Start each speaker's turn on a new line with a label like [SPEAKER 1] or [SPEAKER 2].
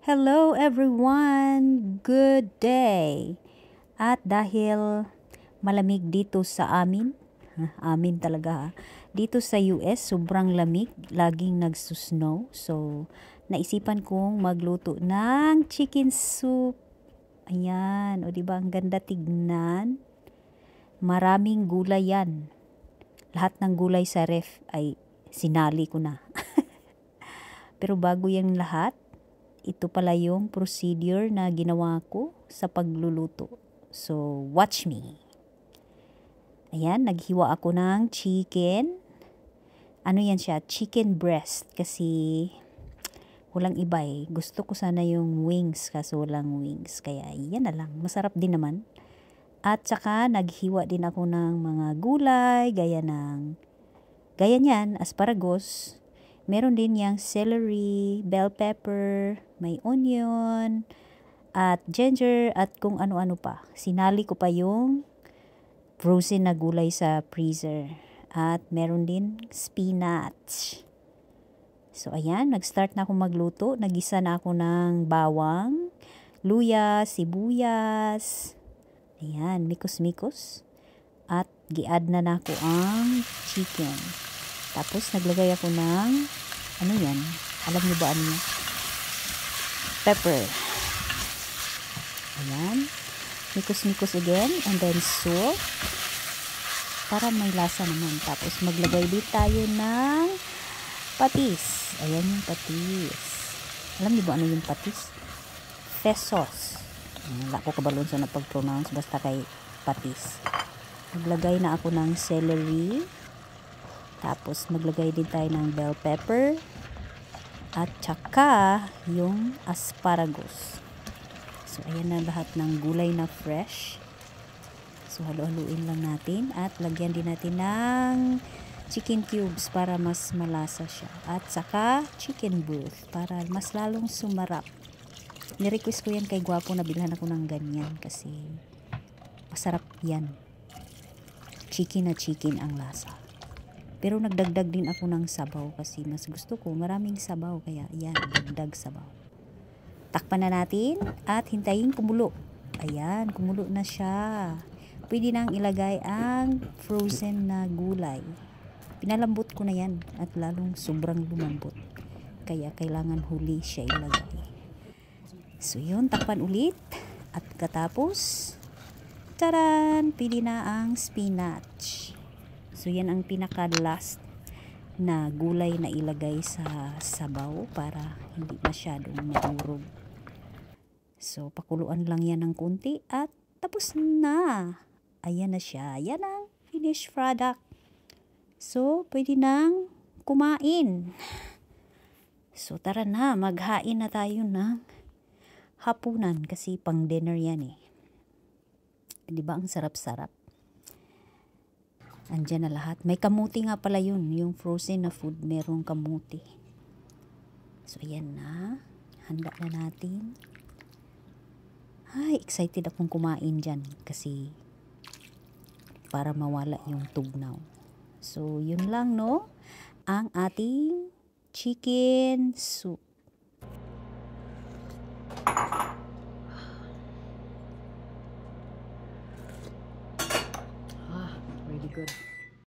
[SPEAKER 1] Hello everyone! Good day! At dahil malamig dito sa amin, amin talaga ha, dito sa US sobrang lamig, laging nagsusnow. So, naisipan kong magluto ng chicken soup. Ayan, o diba ang ganda tignan? Maraming gulay yan. Lahat ng gulay sa ref ay sinali ko na. Pero bago yan lahat, ito pala yung procedure na ginawa ko sa pagluluto. So, watch me. Ayan, naghiwa ako ng chicken. Ano yan siya? Chicken breast. Kasi walang iba eh. Gusto ko sana yung wings kaso walang wings. Kaya yan na lang. Masarap din naman. At saka naghiwa din ako ng mga gulay. Gaya niyan, asparagus. Meron din yang celery, bell pepper, may onion, at ginger, at kung ano-ano pa. Sinali ko pa yung frozen na gulay sa freezer. At meron din spinach. So, ayan, nag-start na ako magluto. Nagisa na ako ng bawang, luya, sibuyas. Ayan, mikos-mikos. At gi-add na ako ang chicken. Tapos, naglagay ako ng, ano yan? Alam niyo ba ano yan? Pepper. Ayan. Mikos-mikos again. And then salt. Para may lasa naman. Tapos, maglagay din tayo ng patis. Ayan yung patis. Alam niyo ba ano yung patis? Fish sauce. Wala ko kabalon sa napag-pronounce. Basta kay patis. Maglagay na ako ng celery. Tapos, maglagay din tayo ng bell pepper. At saka, yung asparagus. So, ayan na lahat ng gulay na fresh. So, halu-haluin lang natin. At lagyan din natin ng chicken cubes para mas malasa siya. At saka, chicken broth para mas lalong sumarap. Nirequest ko yan kay Gwapo na bilhan ako ng ganyan kasi masarap yan. Chicken na chicken ang lasa. Pero nagdagdag din ako ng sabaw kasi mas gusto ko maraming sabaw. Kaya yan, dagdag sabaw. Takpan na natin at hintayin kumulo. Ayan, kumulo na siya. Pwede nang ilagay ang frozen na gulay. Pinalambot ko na yan at lalong sobrang lumambot. Kaya kailangan huli siya ilagay. So yun, takpan ulit. At katapos, taran! Pwede na ang spinach. So, yan ang pinaka-last na gulay na ilagay sa sabaw para hindi masyadong mahurog. So, pakuluan lang yan ng kunti at tapos na. Ayan na siya. Yan ang finished product. So, pwede nang kumain. So, tara na. Maghain na tayo ng hapunan kasi pang dinner yan eh. Diba ang sarap-sarap? Andyan na lahat. May kamuti nga pala yun. Yung frozen na food, merong kamuti. So, ayan na. Handa na natin. Ay, excited akong kumain dyan. Kasi, para mawala yung tugnaw. So, yun lang, no? Ang ating chicken soup. Really good.